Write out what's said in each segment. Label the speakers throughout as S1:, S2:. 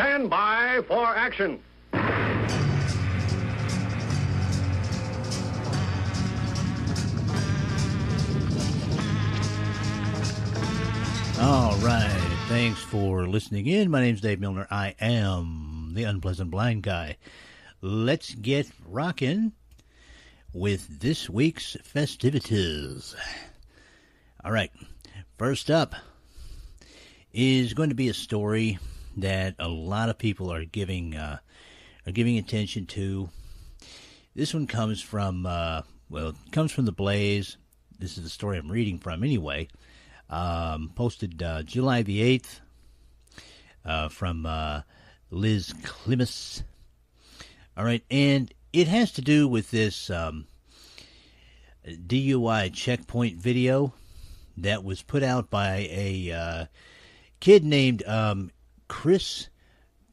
S1: Stand by for action.
S2: All right. Thanks for listening in. My name's Dave Milner. I am the Unpleasant Blind Guy. Let's get rocking with this week's festivities. All right. First up is going to be a story that a lot of people are giving attention to. This one comes from the Blaze. This is the story I'm reading from anyway. Posted July the 8th from Liz Klimas. All right, and it has to do with this DUI checkpoint video that was put out by a kid named Chris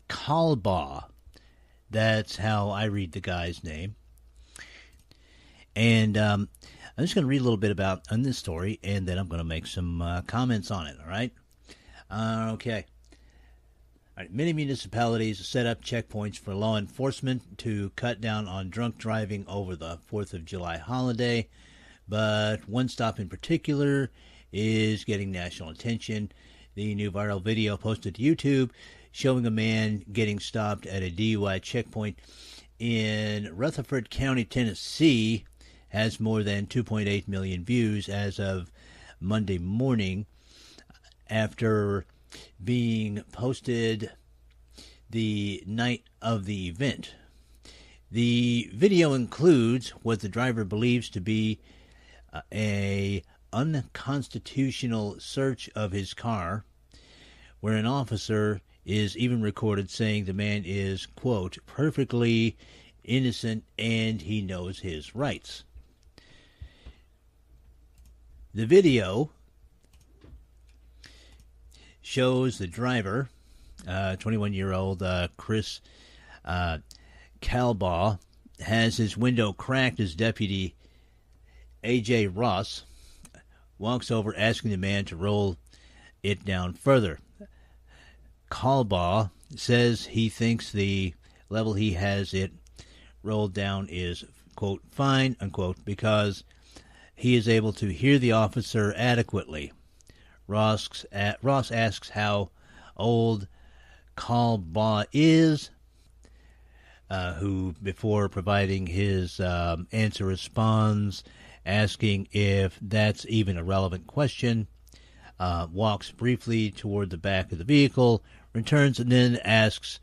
S2: Kalbaugh. That's how I read the guy's name. And I'm just going to read a little bit on this story, and then I'm going to make some comments on it, all right? Okay. All right. Many municipalities set up checkpoints for law enforcement to cut down on drunk driving over the 4th of July holiday, but one stop in particular is getting national attention. The new viral video posted to YouTube showing a man getting stopped at a DUI checkpoint in Rutherford County, Tennessee, has more than 2.8 million views as of Monday morning after being posted the night of the event. The video includes what the driver believes to be a unconstitutional search of his car, where an officer is even recorded saying the man is, quote, perfectly innocent and he knows his rights. The video shows the driver, 21-year-old Chris Kalbaugh, has his window cracked as Deputy A.J. Ross walks over asking the man to roll it down further. Kalbaugh says he thinks the level he has it rolled down is, quote, fine, unquote, because he is able to hear the officer adequately. Ross asks how old Kalbaugh is, who, before providing his answer, responds asking if that's even a relevant question, walks briefly toward the back of the vehicle, returns, and then asks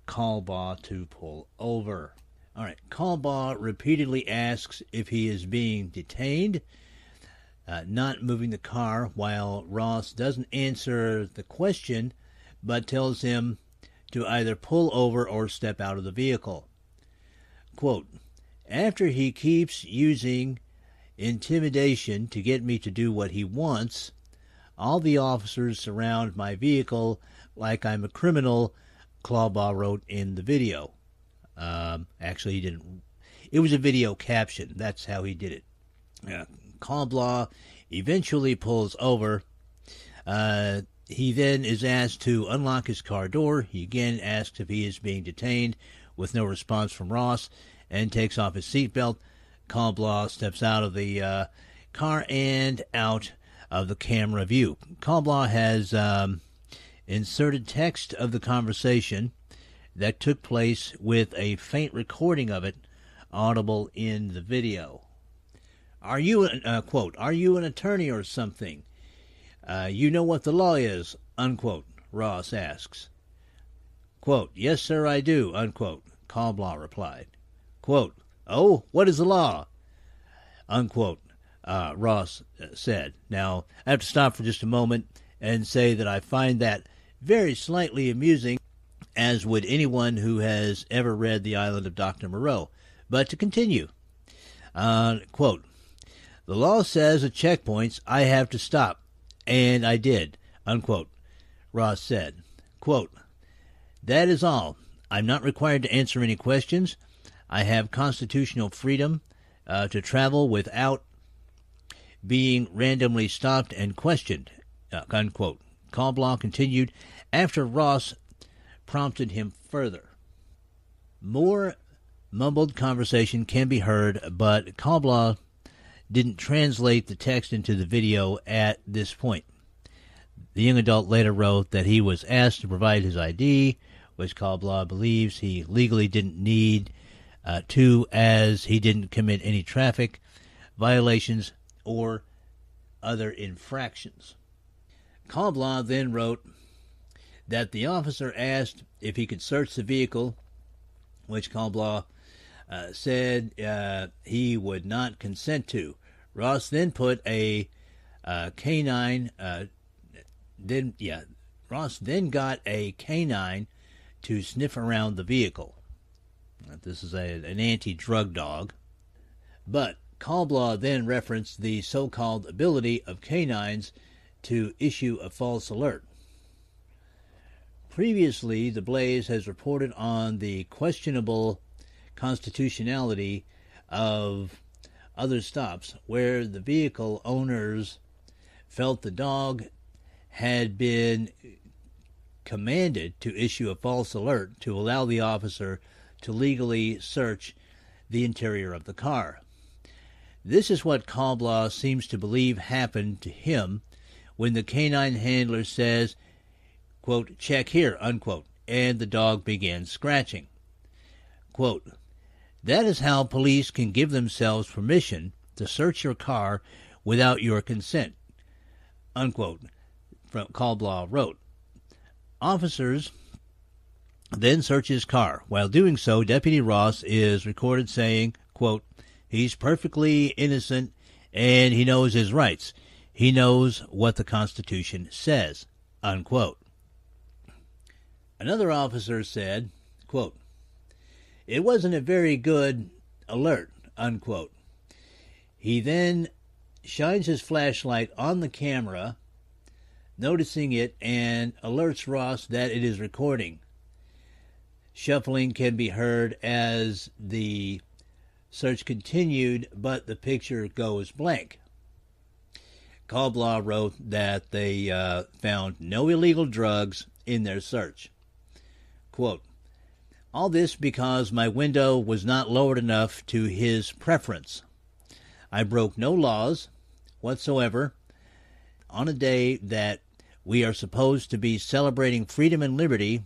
S2: Kalbaugh to pull over. All right, Kalbaugh repeatedly asks if he is being detained, not moving the car, while Ross doesn't answer the question, but tells him to either pull over or step out of the vehicle. Quote, after he keeps using intimidation to get me to do what he wants, all the officers surround my vehicle like I'm a criminal, Kalbaugh wrote in the video. Actually, he didn't. It was a video caption. That's how he did it. Kalbaugh eventually pulls over. He then is asked to unlock his car door. He again asks if he is being detained, with no response from Ross, and takes off his seatbelt. Kalbaugh steps out of the car and out of the camera view. Kalbaugh has inserted text of the conversation that took place with a faint recording of it audible in the video. Are you, quote, are you an attorney or something? You know what the law is, unquote, Ross asks. Quote, yes, sir, I do, unquote, Kalbaugh replied. Quote, oh, what is the law? Unquote, Ross said. Now, I have to stop for just a moment and say that I find that very slightly amusing, as would anyone who has ever read The Island of Dr. Moreau. But to continue, quote, the law says at checkpoints I have to stop, and I did, unquote, Ross said. Quote, that is all. I'm not required to answer any questions. I have constitutional freedom to travel without being randomly stopped and questioned, unquote. Kalbaugh continued, after Ross prompted him further. More mumbled conversation can be heard, but Kalblaw didn't translate the text into the video at this point. The young adult later wrote that he was asked to provide his ID, which Kalblaw believes he legally didn't need to, as he didn't commit any traffic violations or other infractions. Kalblaw then wrote that the officer asked if he could search the vehicle, which Kalblaw said he would not consent to. Ross then put a canine. Ross then got a canine to sniff around the vehicle. This is an anti-drug dog. But Kalblaw then referenced the so-called ability of canines to issue a false alert. Previously, the Blaze has reported on the questionable constitutionality of other stops where the vehicle owners felt the dog had been commanded to issue a false alert to allow the officer to legally search the interior of the car. This is what Kalblaw seems to believe happened to him when the canine handler says, quote, "Check here," unquote, and the dog begins scratching. Quote, "That is how police can give themselves permission to search your car without your consent," unquote, Kalblaw wrote. Officers then search his car. While doing so, Deputy Ross is recorded saying, quote, "He's perfectly innocent and he knows his rights. He knows what the Constitution says," unquote. Another officer said, quote, "It wasn't a very good alert," unquote. He then shines his flashlight on the camera, noticing it, and alerts Ross that it is recording. Shuffling can be heard as the search continued, but the picture goes blank. Kalblaw wrote that they found no illegal drugs in their search. Quote, "All this because my window was not lowered enough to his preference. I broke no laws whatsoever on a day that we are supposed to be celebrating freedom and liberty,"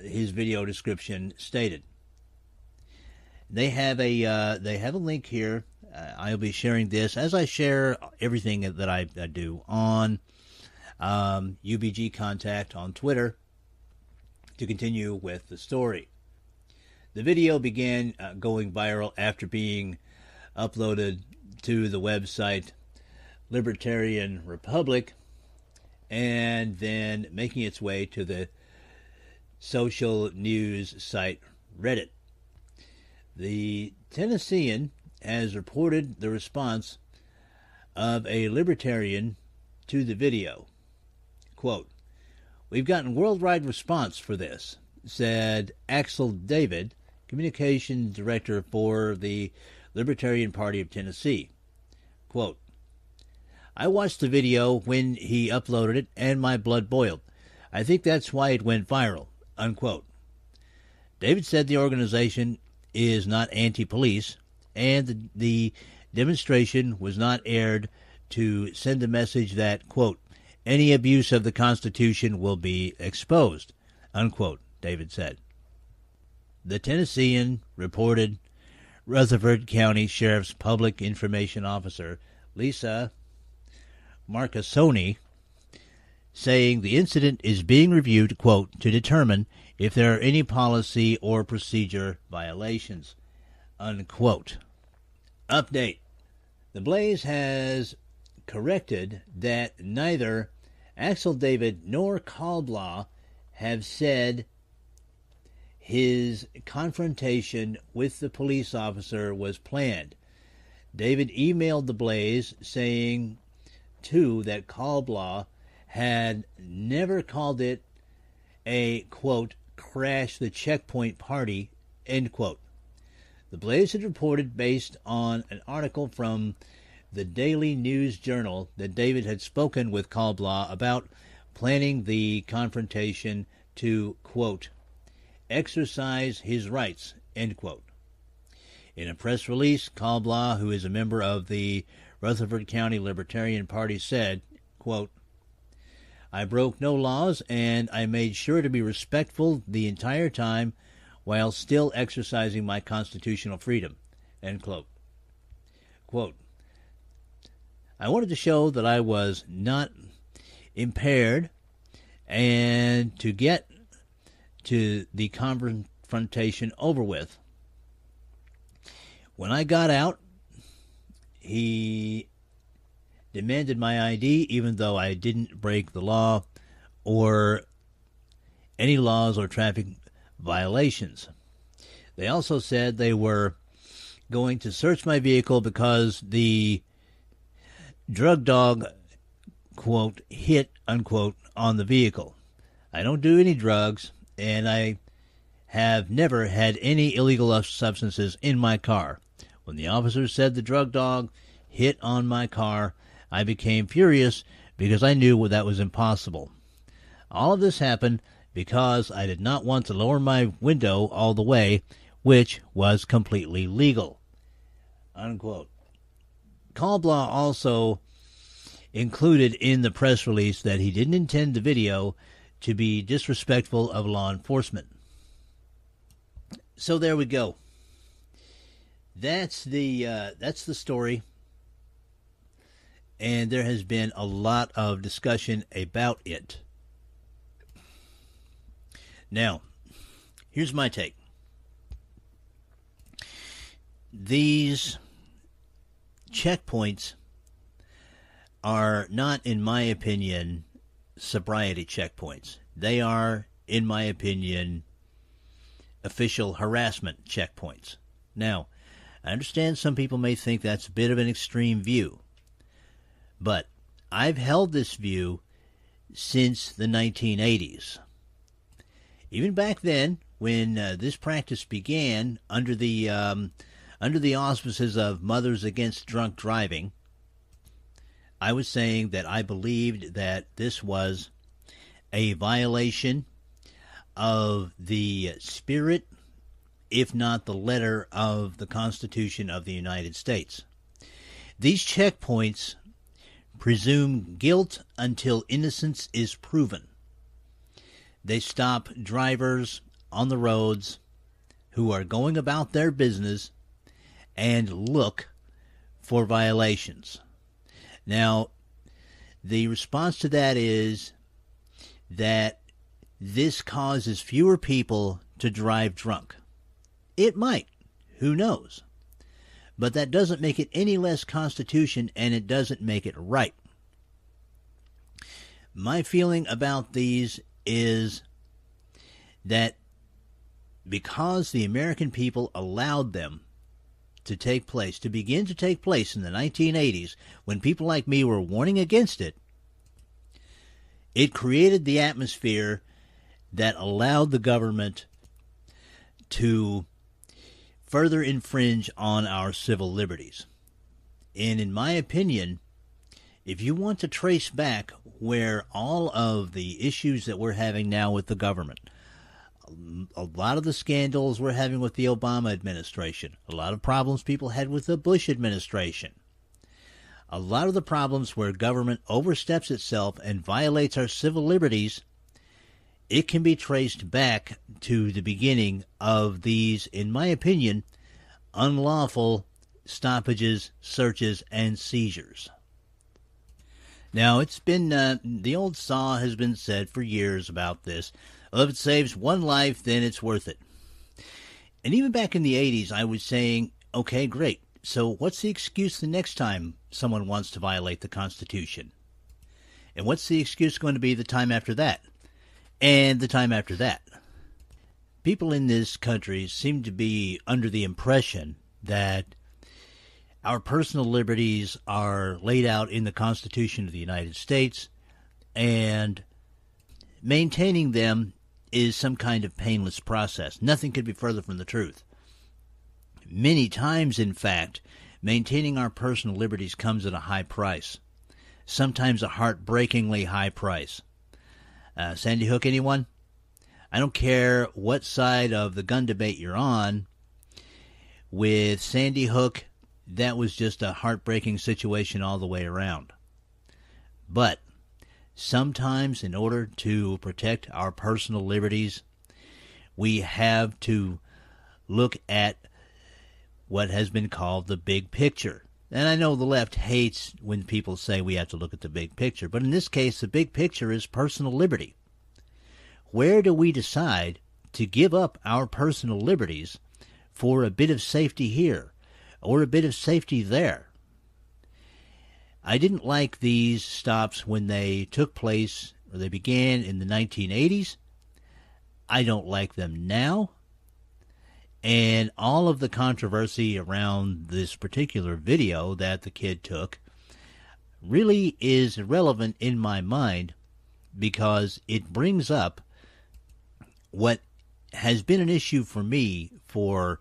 S2: his video description stated. They have a link here. I'll be sharing this as I share everything that I do on UBG Contact on Twitter to continue with the story. The video began going viral after being uploaded to the website Libertarian Republic and then making its way to the social news site Reddit. The Tennessean has reported the response of a libertarian to the video. Quote, "We've gotten worldwide response for this," said Axel David, communications director for the Libertarian Party of Tennessee. Quote, "I watched the video when he uploaded it and my blood boiled. I think that's why it went viral," unquote. David said the organization is not anti-police and the demonstration was not aired to send a message that, quote, "any abuse of the Constitution will be exposed," unquote, David said. The Tennessean reported Rutherford County Sheriff's Public Information Officer Lisa Marcassoni saying the incident is being reviewed, quote, "to determine if there are any policy or procedure violations," unquote. Update. The Blaze has corrected that neither Axel David nor Kalblaw have said his confrontation with the police officer was planned. David emailed the Blaze saying, too, that Kalblaw had never called it a, quote, "crash the checkpoint party," end quote. The Blaze had reported, based on an article from the Daily News Journal, that David had spoken with Kalblaw about planning the confrontation to, quote, exercise his rights, end quote. In a press release, Kalblaw, who is a member of the Rutherford County Libertarian Party, said, quote, I broke no laws, and I made sure to be respectful the entire time while still exercising my constitutional freedom, end quote. Quote, I wanted to show that I was not impaired and to get to the confrontation over with. When I got out, he demanded my ID, even though I didn't break the law or any laws or traffic violations. They also said they were going to search my vehicle because the drug dog, quote, hit, unquote, on the vehicle. I don't do any drugs, and I have never had any illegal substances in my car. When the officer said the drug dog hit on my car, I became furious because I knew that was impossible. All of this happened because I did not want to lower my window all the way, which was completely legal, unquote. Kalblaw also included in the press release that he didn't intend the video to be disrespectful of law enforcement. So there we go. That's the story. And there has been a lot of discussion about it. Now, here's my take. These checkpoints are not, in my opinion, sobriety checkpoints. They are, in my opinion, official harassment checkpoints. Now, I understand some people may think that's a bit of an extreme view, but I've held this view since the 1980s. Even back then, when this practice began under the auspices of Mothers Against Drunk Driving, I was saying that I believed that this was a violation of the spirit, if not the letter, of the Constitution of the United States. These checkpoints presume guilt until innocence is proven. They stop drivers on the roads who are going about their business and look for violations. Now, the response to that is that this causes fewer people to drive drunk. It might. Who knows? But that doesn't make it any less Constitution, and it doesn't make it right. My feeling about these is that because the American people allowed them to begin to take place in the 1980s, when people like me were warning against it, it created the atmosphere that allowed the government to further infringe on our civil liberties. And in my opinion, if you want to trace back where all of the issues that we're having now with the government, a lot of the scandals we're having with the Obama administration, a lot of problems people had with the Bush administration, a lot of the problems where government oversteps itself and violates our civil liberties, it can be traced back to the beginning of these, in my opinion, unlawful stoppages, searches, and seizures. Now, it's been, the old saw has been said for years about this. Well, if it saves one life, then it's worth it. And even back in the 80s, I was saying, okay, great. So what's the excuse the next time someone wants to violate the Constitution? And what's the excuse going to be the time after that? And the time after that? People in this country seem to be under the impression that our personal liberties are laid out in the Constitution of the United States, and maintaining them is some kind of painless process. Nothing could be further from the truth. Many times, in fact, maintaining our personal liberties comes at a high price, sometimes a heartbreakingly high price. Sandy Hook, anyone? I don't care what side of the gun debate you're on. With Sandy Hook, that was just a heartbreaking situation all the way around. But sometimes, in order to protect our personal liberties, we have to look at what has been called the big picture. And I know the left hates when people say we have to look at the big picture, but in this case, the big picture is personal liberty. Where do we decide to give up our personal liberties for a bit of safety here or a bit of safety there? I didn't like these stops when they took place, or they began in the 1980s. I don't like them now. And all of the controversy around this particular video that the kid took really is irrelevant in my mind, because it brings up what has been an issue for me for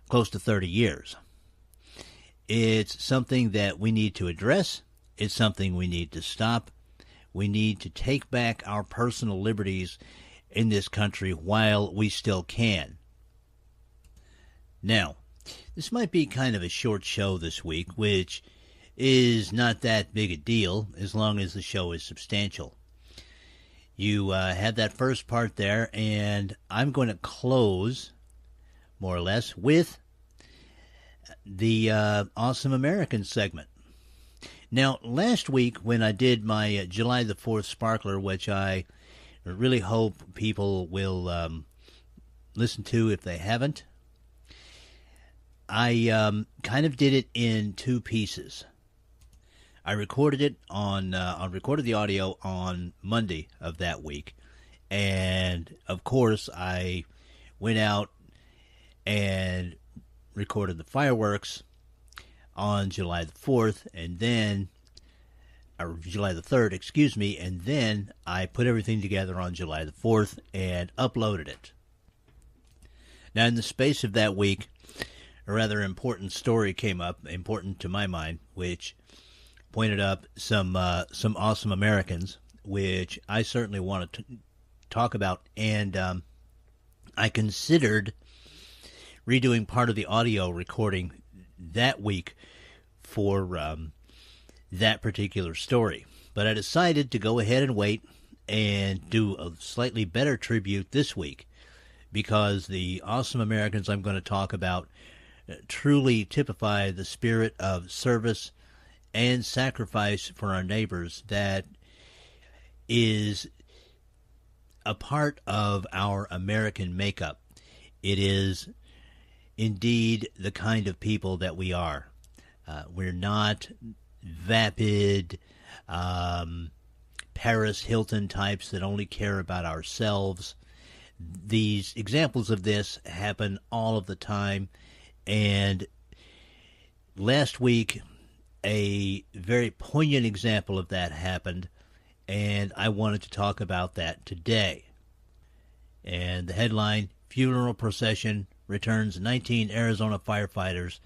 S2: close to 30 years. It's something that we need to address. It's something we need to stop. We need to take back our personal liberties in this country while we still can. Now, this might be kind of a short show this week, which is not that big a deal as long as the show is substantial. You had that first part there, and I'm going to close, more or less, with the Awesome American segment. Now, last week when I did my July the 4th Sparkler, which I really hope people will listen to if they haven't, I kind of did it in two pieces. I recorded it I recorded the audio on Monday of that week, and of course I went out and recorded the fireworks on July the 4th, and then, or July the 3rd, excuse me, and then I put everything together on July the 4th and uploaded it. Now, in the space of that week, a rather important story came up, important to my mind, which pointed up some awesome Americans, which I certainly wanted to talk about, and I considered redoing part of the audio recording that week for that particular story. But I decided to go ahead and wait and do a slightly better tribute this week, because the awesome Americans I'm going to talk about truly typify the spirit of service and sacrifice for our neighbors that is a part of our American makeup. It is indeed the kind of people that we are. We're not vapid, Paris Hilton types that only care about ourselves. These examples of this happen all of the time, and last week a very poignant example of that happened, and I wanted to talk about that today. And the headline, Funeral Procession Returns 19 Arizona Firefighters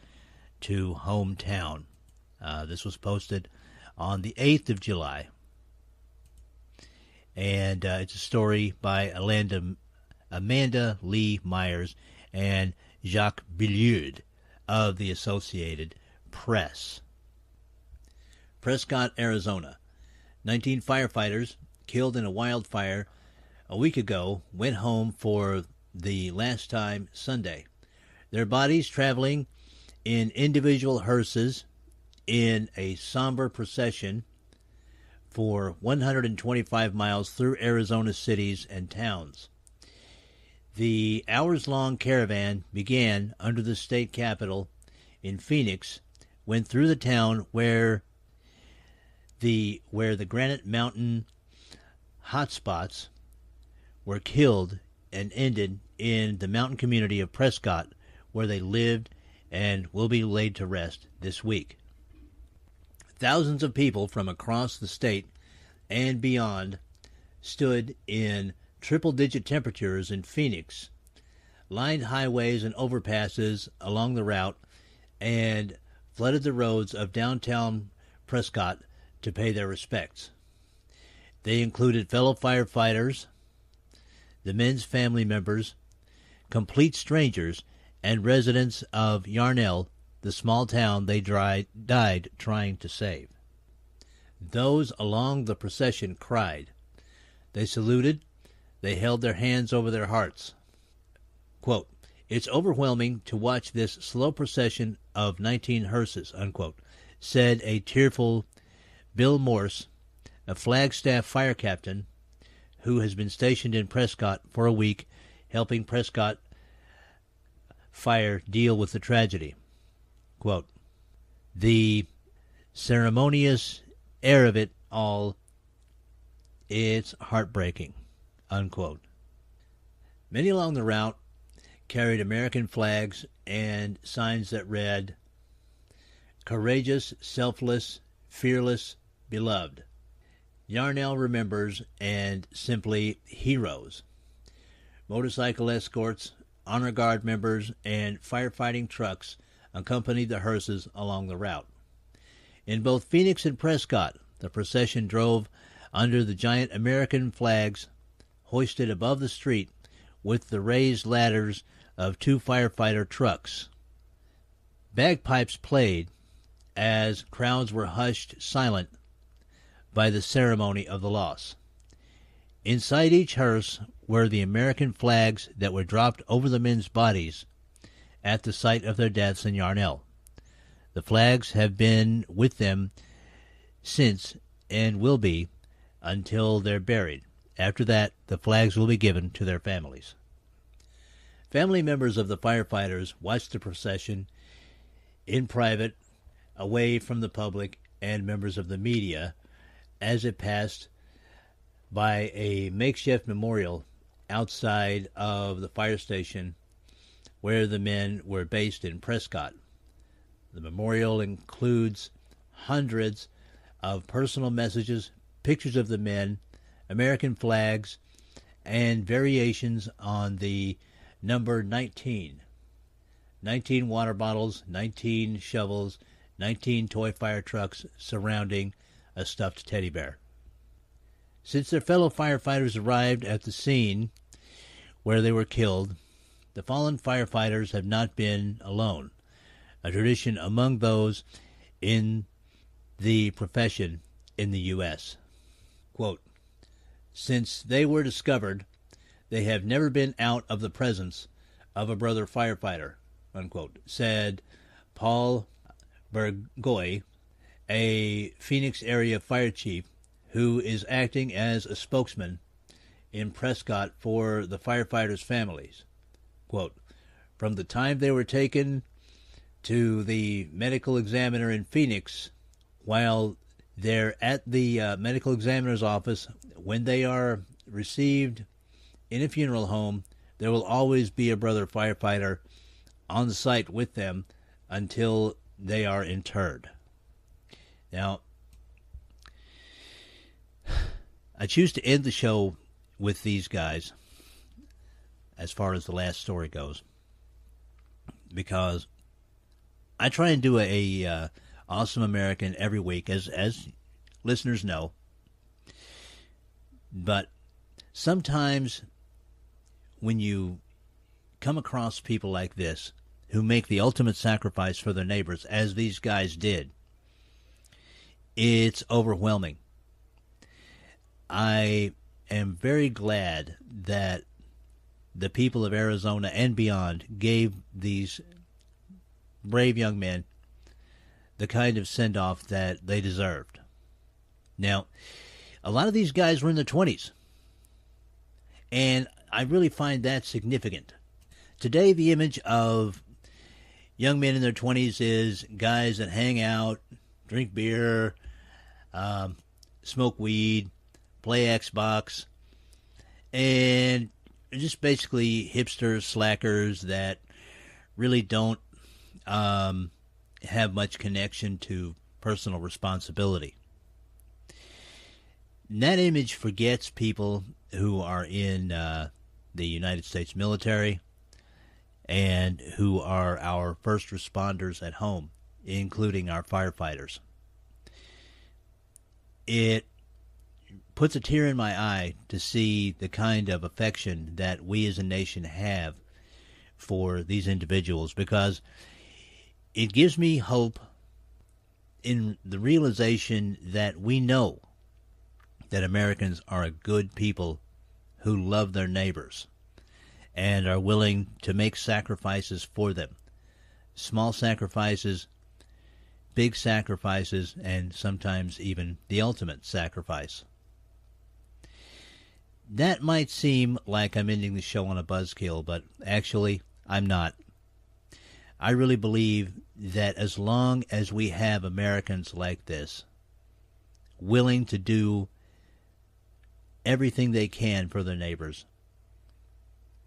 S2: to Hometown. This was posted on the 8th of July. And it's a story by Amanda Lee Myers and Jacques Billiard of the Associated Press. Prescott, Arizona. 19 firefighters killed in a wildfire a week ago went home for the last time Sunday. Their bodies traveling in individual hearses in a somber procession for 125 miles through Arizona cities and towns. The hours-long caravan began under the state capitol in Phoenix, went through the town where the Granite Mountain hotspots were killed, and ended in the mountain community of Prescott, where they lived and will be laid to rest this week. Thousands of people from across the state and beyond stood in triple-digit temperatures in Phoenix, lined highways and overpasses along the route, and flooded the roads of downtown Prescott to pay their respects. They included fellow firefighters, the men's family members, complete strangers, and residents of Yarnell, the small town they died trying to save. Those along the procession cried. They saluted. They held their hands over their hearts. Quote, "It's overwhelming to watch this slow procession of 19 hearses," unquote, said a tearful Bill Morse, a Flagstaff fire captain who has been stationed in Prescott for a week, helping Prescott Fire deal with the tragedy. Quote, "The ceremonious air of it all, it's heartbreaking," unquote. Many along the route carried American flags and signs that read, "Courageous, selfless, fearless, beloved. Yarnell remembers," and simply "Heroes." Motorcycle escorts, honor guard members, and firefighting trucks accompanied the hearses along the route. In both Phoenix and Prescott, the procession drove under the giant American flags hoisted above the street with the raised ladders of 2 firefighter trucks. Bagpipes played as crowds were hushed silent by the ceremony of the loss. Inside each hearse were the American flags that were dropped over the men's bodies at the site of their deaths in Yarnell. The flags have been with them since and will be until they're buried. After that, the flags will be given to their families. Family members of the firefighters watched the procession in private, away from the public and members of the media, as it passed by a makeshift memorial outside of the fire station where the men were based in Prescott. The memorial includes hundreds of personal messages, pictures of the men, American flags, and variations on the number 19. 19 water bottles, 19 shovels, 19 toy fire trucks surrounding a stuffed teddy bear. Since their fellow firefighters arrived at the scene where they were killed, the fallen firefighters have not been alone, a tradition among those in the profession in the U.S. Quote, "Since they were discovered, they have never been out of the presence of a brother firefighter," unquote, said Paul Burgoy, a Phoenix area fire chief who is acting as a spokesman in Prescott for the firefighters' families. Quote, "From the time they were taken to the medical examiner in Phoenix, while they're at the medical examiner's office, when they are received in a funeral home, there will always be a brother firefighter on the site with them until they are interred." Now, I choose to end the show with these guys as far as the last story goes, because I try and do a Awesome American every week, as listeners know. But sometimes when you come across people like this who make the ultimate sacrifice for their neighbors, as these guys did, it's overwhelming. I am very glad that the people of Arizona and beyond gave these brave young men the kind of send-off that they deserved. Now, a lot of these guys were in their 20s, and I really find that significant. Today, the image of young men in their 20s is guys that hang out, drink beer, smoke weed, play Xbox, and just basically hipsters, slackers that really don't have much connection to personal responsibility. And that image forgets people who are in the United States military and who are our first responders at home, including our firefighters. It puts a tear in my eye to see the kind of affection that we as a nation have for these individuals, because it gives me hope in the realization that we know that Americans are a good people who love their neighbors and are willing to make sacrifices for them. Small sacrifices, big sacrifices, and sometimes even the ultimate sacrifice. That might seem like I'm ending the show on a buzzkill, but actually, I'm not. I really believe that as long as we have Americans like this, willing to do everything they can for their neighbors,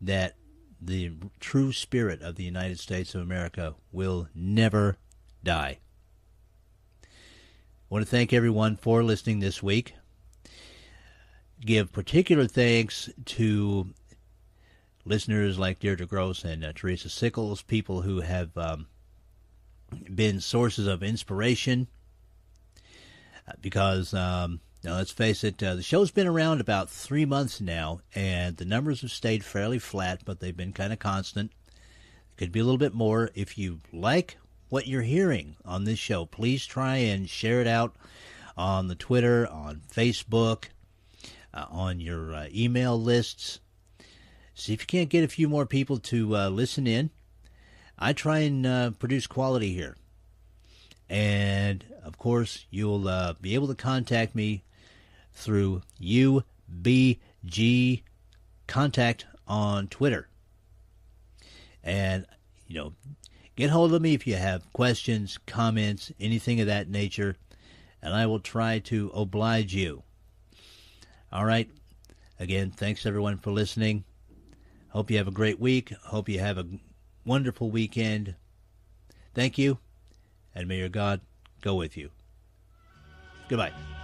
S2: that the true spirit of the United States of America will never die. I want to thank everyone for listening this week. Give particular thanks to listeners like Deirdre Gross and Teresa Sickles, people who have been sources of inspiration, because now let's face it, the show's been around about 3 months now, and the numbers have stayed fairly flat, but they've been kind of constant. Could be a little bit more. If you like what you're hearing on this show, please try and share it out on the Twitter, on Facebook, on your email lists. See if you can't get a few more people to listen in. I try and produce quality here. And, of course, you'll be able to contact me through UBG Contact on Twitter. And, get hold of me if you have questions, comments, anything of that nature, and I will try to oblige you. All right. Again, thanks, everyone, for listening. Hope you have a great week. Hope you have a wonderful weekend. Thank you, and may your God go with you. Goodbye.